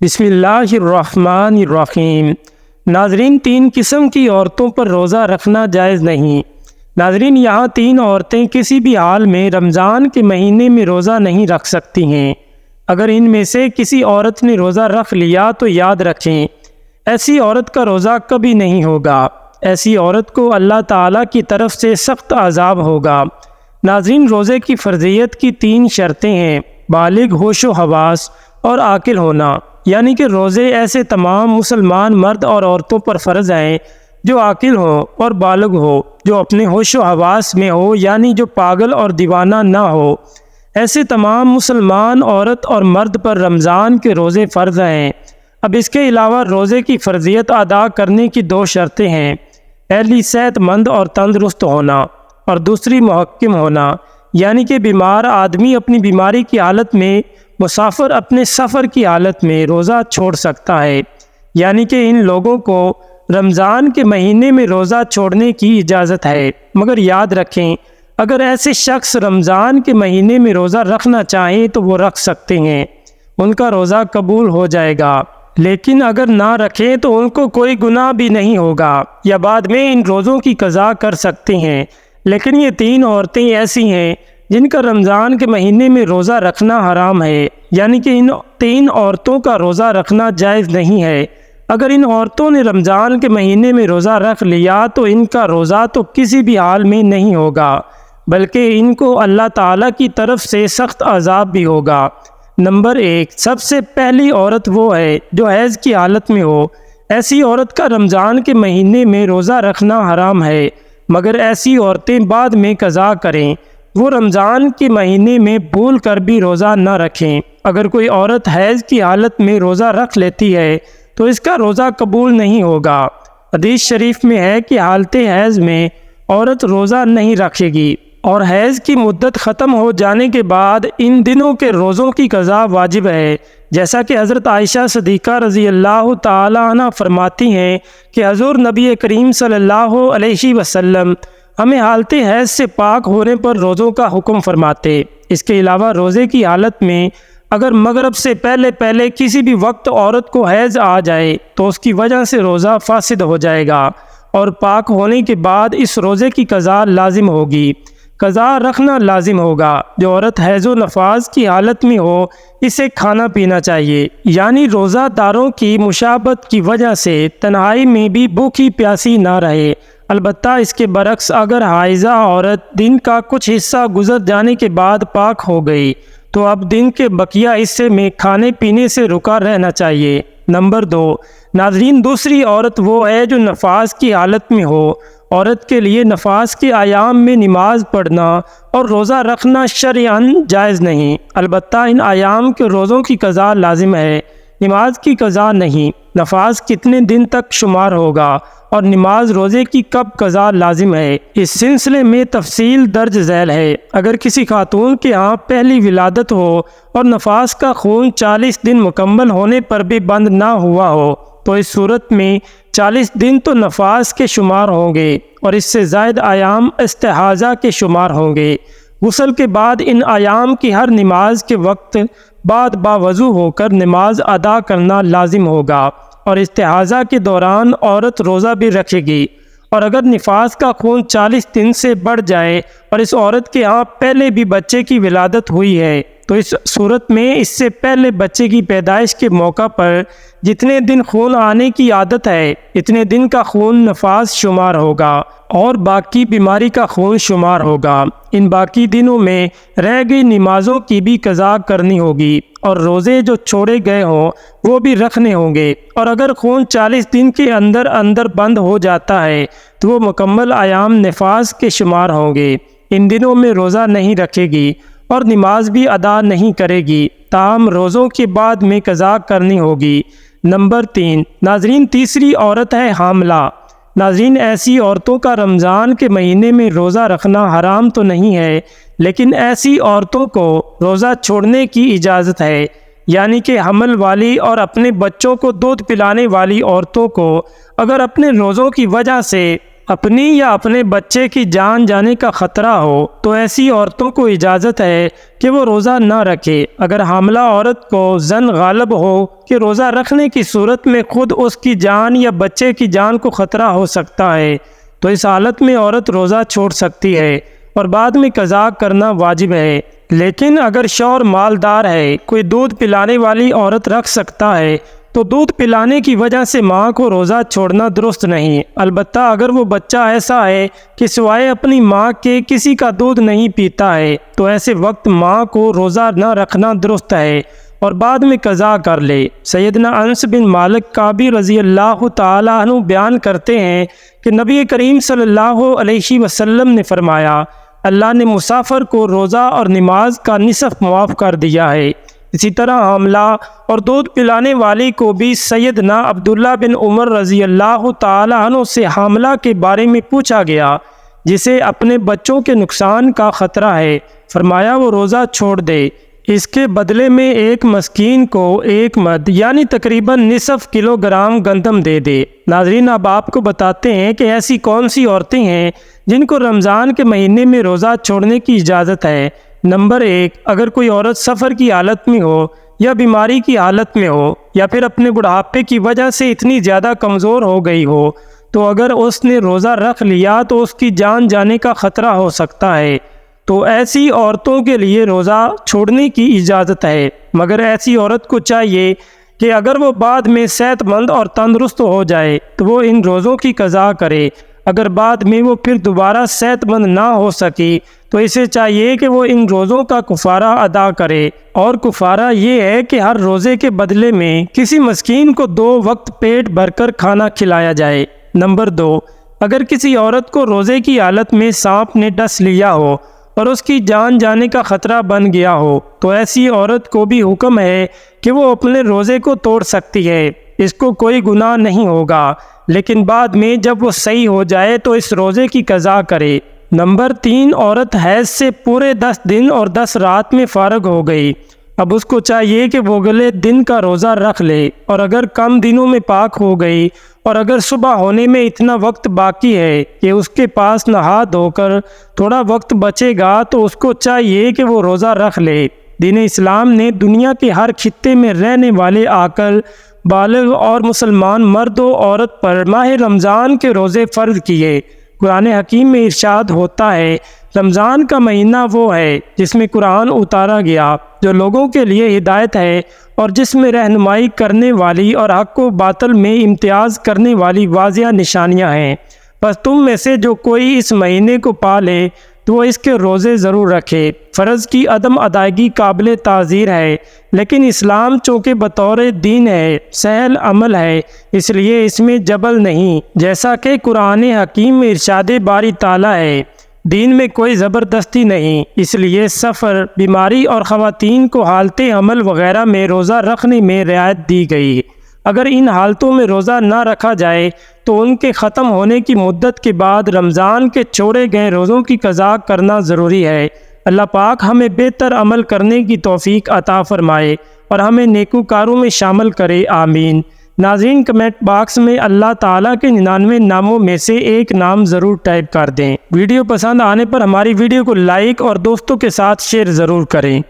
بسم اللہ الرحمن الرحیم۔ ناظرین، 3 قسم کی عورتوں پر روزہ رکھنا جائز نہیں۔ ناظرین، یہاں 3 عورتیں کسی بھی حال میں رمضان کے مہینے میں روزہ نہیں رکھ سکتی ہیں۔ اگر ان میں سے کسی عورت نے روزہ رکھ لیا تو یاد رکھیں، ایسی عورت کا روزہ کبھی نہیں ہوگا۔ ایسی عورت کو اللہ تعالیٰ کی طرف سے سخت عذاب ہوگا۔ ناظرین، روزے کی فرضیت کی 3 شرطیں ہیں: بالغ، ہوش و حواس اور عاقل ہونا۔ یعنی کہ روزے ایسے تمام مسلمان مرد اور عورتوں پر فرض ہیں جو عاقل ہو اور بالغ ہو، جو اپنے ہوش و حواس میں ہو، یعنی جو پاگل اور دیوانہ نہ ہو۔ ایسے تمام مسلمان عورت اور مرد پر رمضان کے روزے فرض ہیں۔ اب اس کے علاوہ روزے کی فرضیت ادا کرنے کی 2 شرطیں ہیں: پہلی صحت مند اور تندرست ہونا، اور دوسری محکم ہونا، یعنی کہ بیمار آدمی اپنی بیماری کی حالت میں، مسافر اپنے سفر کی حالت میں روزہ چھوڑ سکتا ہے۔ یعنی کہ ان لوگوں کو رمضان کے مہینے میں روزہ چھوڑنے کی اجازت ہے، مگر یاد رکھیں اگر ایسے شخص رمضان کے مہینے میں روزہ رکھنا چاہیں تو وہ رکھ سکتے ہیں، ان کا روزہ قبول ہو جائے گا۔ لیکن اگر نہ رکھیں تو ان کو کوئی گناہ بھی نہیں ہوگا، یا بعد میں ان روزوں کی قضا کر سکتے ہیں۔ لیکن یہ 3 عورتیں ایسی ہیں جن کا رمضان کے مہینے میں روزہ رکھنا حرام ہے، یعنی کہ ان 3 عورتوں کا روزہ رکھنا جائز نہیں ہے۔ اگر ان عورتوں نے رمضان کے مہینے میں روزہ رکھ لیا تو ان کا روزہ تو کسی بھی حال میں نہیں ہوگا، بلکہ ان کو اللہ تعالیٰ کی طرف سے سخت عذاب بھی ہوگا۔ نمبر 1، سب سے پہلی عورت وہ ہے جو حیض کی حالت میں ہو۔ ایسی عورت کا رمضان کے مہینے میں روزہ رکھنا حرام ہے، مگر ایسی عورتیں بعد میں قضا کریں، وہ رمضان کے مہینے میں بھول کر بھی روزہ نہ رکھیں۔ اگر کوئی عورت حیض کی حالت میں روزہ رکھ لیتی ہے تو اس کا روزہ قبول نہیں ہوگا۔ حدیث شریف میں ہے کہ حالت حیض میں عورت روزہ نہیں رکھے گی، اور حیض کی مدت ختم ہو جانے کے بعد ان دنوں کے روزوں کی قضا واجب ہے، جیسا کہ حضرت عائشہ صدیقہ رضی اللہ تعالی عنہ فرماتی ہیں کہ حضور نبی کریم صلی اللہ علیہ وسلم ہمیں حالت حیض سے پاک ہونے پر روزوں کا حکم فرماتے۔ اس کے علاوہ روزے کی حالت میں اگر مغرب سے پہلے کسی بھی وقت عورت کو حیض آ جائے تو اس کی وجہ سے روزہ فاسد ہو جائے گا، اور پاک ہونے کے بعد اس روزے کی قضا لازم ہوگی۔ قضا رکھنا لازم ہوگا۔ جو عورت حیض و نفاس کی حالت میں ہو اسے کھانا پینا چاہیے، یعنی روزہ داروں کی مشابہت کی وجہ سے تنہائی میں بھی بھوکی پیاسی نہ رہے۔ البتہ اس کے برعکس اگر حائضہ عورت دن کا کچھ حصہ گزر جانے کے بعد پاک ہو گئی تو اب دن کے بقیہ حصے میں کھانے پینے سے رکا رہنا چاہیے۔ نمبر 2، ناظرین، دوسری عورت وہ ہے جو نفاس کی حالت میں ہو۔ عورت کے لیے نفاس کے ایام میں نماز پڑھنا اور روزہ رکھنا شرعاً جائز نہیں، البتہ ان ایام کے روزوں کی قضا لازم ہے، نماز کی قضا نہیں۔ نفاس کتنے دن تک شمار ہوگا اور نماز روزے کی کب قضا لازم ہے، اس سلسلے میں تفصیل درج ذیل ہے۔ اگر کسی خاتون کے ہاں پہلی ولادت ہو اور نفاس کا خون 40 دن مکمل ہونے پر بھی بند نہ ہوا ہو تو اس صورت میں 40 دن تو نفاس کے شمار ہوں گے، اور اس سے زائد ایام استحاضہ کے شمار ہوں گے۔ غسل کے بعد ان ایام کی ہر نماز کے وقت بعد باوضو ہو کر نماز ادا کرنا لازم ہوگا، اور استحاضہ کے دوران عورت روزہ بھی رکھے گی۔ اور اگر نفاس کا خون 40 دن سے بڑھ جائے اور اس عورت کے ہاں پہلے بھی بچے کی ولادت ہوئی ہے تو اس صورت میں اس سے پہلے بچے کی پیدائش کے موقع پر جتنے دن خون آنے کی عادت ہے اتنے دن کا خون نفاس شمار ہوگا، اور باقی بیماری کا خون شمار ہوگا۔ ان باقی دنوں میں رہ گئی نمازوں کی بھی قضا کرنی ہوگی، اور روزے جو چھوڑے گئے ہوں وہ بھی رکھنے ہوں گے۔ اور اگر خون 40 دن کے اندر بند ہو جاتا ہے تو وہ مکمل ایام نفاس کے شمار ہوں گے۔ ان دنوں میں روزہ نہیں رکھے گی اور نماز بھی ادا نہیں کرے گی، تاہم روزوں کے بعد میں قضا کرنی ہوگی۔ نمبر 3، ناظرین، تیسری عورت ہے حاملہ۔ ناظرین، ایسی عورتوں کا رمضان کے مہینے میں روزہ رکھنا حرام تو نہیں ہے، لیکن ایسی عورتوں کو روزہ چھوڑنے کی اجازت ہے، یعنی کہ حمل والی اور اپنے بچوں کو دودھ پلانے والی عورتوں کو اگر اپنے روزوں کی وجہ سے اپنی یا اپنے بچے کی جان جانے کا خطرہ ہو تو ایسی عورتوں کو اجازت ہے کہ وہ روزہ نہ رکھے۔ اگر حاملہ عورت کو ظن غالب ہو کہ روزہ رکھنے کی صورت میں خود اس کی جان یا بچے کی جان کو خطرہ ہو سکتا ہے تو اس حالت میں عورت روزہ چھوڑ سکتی ہے اور بعد میں قضا کرنا واجب ہے۔ لیکن اگر شوہر مالدار ہے، کوئی دودھ پلانے والی عورت رکھ سکتا ہے تو دودھ پلانے کی وجہ سے ماں کو روزہ چھوڑنا درست نہیں۔ البتہ اگر وہ بچہ ایسا ہے کہ سوائے اپنی ماں کے کسی کا دودھ نہیں پیتا ہے تو ایسے وقت ماں کو روزہ نہ رکھنا درست ہے اور بعد میں قضا کر لے۔ سیدنا انس بن مالک کعبی رضی اللہ تعالیٰ عنہ بیان کرتے ہیں کہ نبی کریم صلی اللہ علیہ وسلم نے فرمایا، اللہ نے مسافر کو روزہ اور نماز کا نصف معاف کر دیا ہے۔ اسی طرح حاملہ اور دودھ پلانے والی کو بھی سیدنا عبداللہ بن عمر رضی اللہ تعالیٰ عنہ سے حاملہ کے بارے میں پوچھا گیا جسے اپنے بچوں کے نقصان کا خطرہ ہے، فرمایا وہ روزہ چھوڑ دے، اس کے بدلے میں ایک مسکین کو ایک مد یعنی تقریباً نصف کلوگرام گندم دے دے۔ ناظرین، اب آپ کو بتاتے ہیں کہ ایسی کون سی عورتیں ہیں جن کو رمضان کے مہینے میں روزہ چھوڑنے کی اجازت ہے۔ نمبر 1، اگر کوئی عورت سفر کی حالت میں ہو یا بیماری کی حالت میں ہو یا پھر اپنے بڑھاپے کی وجہ سے اتنی زیادہ کمزور ہو گئی ہو تو اگر اس نے روزہ رکھ لیا تو اس کی جان جانے کا خطرہ ہو سکتا ہے، تو ایسی عورتوں کے لیے روزہ چھوڑنے کی اجازت ہے۔ مگر ایسی عورت کو چاہیے کہ اگر وہ بعد میں صحت مند اور تندرست ہو جائے تو وہ ان روزوں کی قضا کرے۔ اگر بعد میں وہ پھر دوبارہ صحت مند نہ ہو سکی تو اسے چاہیے کہ وہ ان روزوں کا کفارہ ادا کرے، اور کفارہ یہ ہے کہ ہر روزے کے بدلے میں کسی مسکین کو 2 وقت پیٹ بھر کر کھانا کھلایا جائے۔ نمبر 2، اگر کسی عورت کو روزے کی حالت میں سانپ نے ڈس لیا ہو اور اس کی جان جانے کا خطرہ بن گیا ہو تو ایسی عورت کو بھی حکم ہے کہ وہ اپنے روزے کو توڑ سکتی ہے، اس کو کوئی گناہ نہیں ہوگا، لیکن بعد میں جب وہ صحیح ہو جائے تو اس روزے کی قضا کرے۔ نمبر 3، عورت حیض سے پورے 10 دن اور 10 رات میں فارغ ہو گئی، اب اس کو چاہیے کہ وہ اگلے دن کا روزہ رکھ لے، اور اگر کم دنوں میں پاک ہو گئی اور اگر صبح ہونے میں اتنا وقت باقی ہے کہ اس کے پاس نہا دھو کر تھوڑا وقت بچے گا تو اس کو چاہیے کہ وہ روزہ رکھ لے۔ دین اسلام نے دنیا کے ہر خطے میں رہنے والے عاقل، بالغ اور مسلمان مرد و عورت پر ماہ رمضان کے روزے فرض کیے۔ قرآن حکیم میں ارشاد ہوتا ہے، رمضان کا مہینہ وہ ہے جس میں قرآن اتارا گیا، جو لوگوں کے لیے ہدایت ہے اور جس میں رہنمائی کرنے والی اور حق و باطل میں امتیاز کرنے والی واضح نشانیاں ہیں۔ بس تم میں سے جو کوئی اس مہینے کو پا لے تو وہ اس کے روزے ضرور رکھے۔ فرض کی عدم ادائیگی قابل تعزیر ہے، لیکن اسلام چونکہ بطور دین ہے، سہل عمل ہے، اس لیے اس میں جبل نہیں، جیسا کہ قرآن حکیم میں ارشاد باری تعالیٰ ہے، دین میں کوئی زبردستی نہیں، اس لیے سفر، بیماری اور خواتین کو حالت حمل وغیرہ میں روزہ رکھنے میں رعایت دی گئی۔ اگر ان حالتوں میں روزہ نہ رکھا جائے تو ان کے ختم ہونے کی مدت کے بعد رمضان کے چھوڑے گئے روزوں کی قضا کرنا ضروری ہے۔ اللہ پاک ہمیں بہتر عمل کرنے کی توفیق عطا فرمائے اور ہمیں نیکوکاروں میں شامل کرے، آمین۔ ناظرین، کمنٹ باکس میں اللہ تعالیٰ کے 99 ناموں میں سے ایک نام ضرور ٹائپ کر دیں۔ ویڈیو پسند آنے پر ہماری ویڈیو کو لائک اور دوستوں کے ساتھ شیئر ضرور کریں۔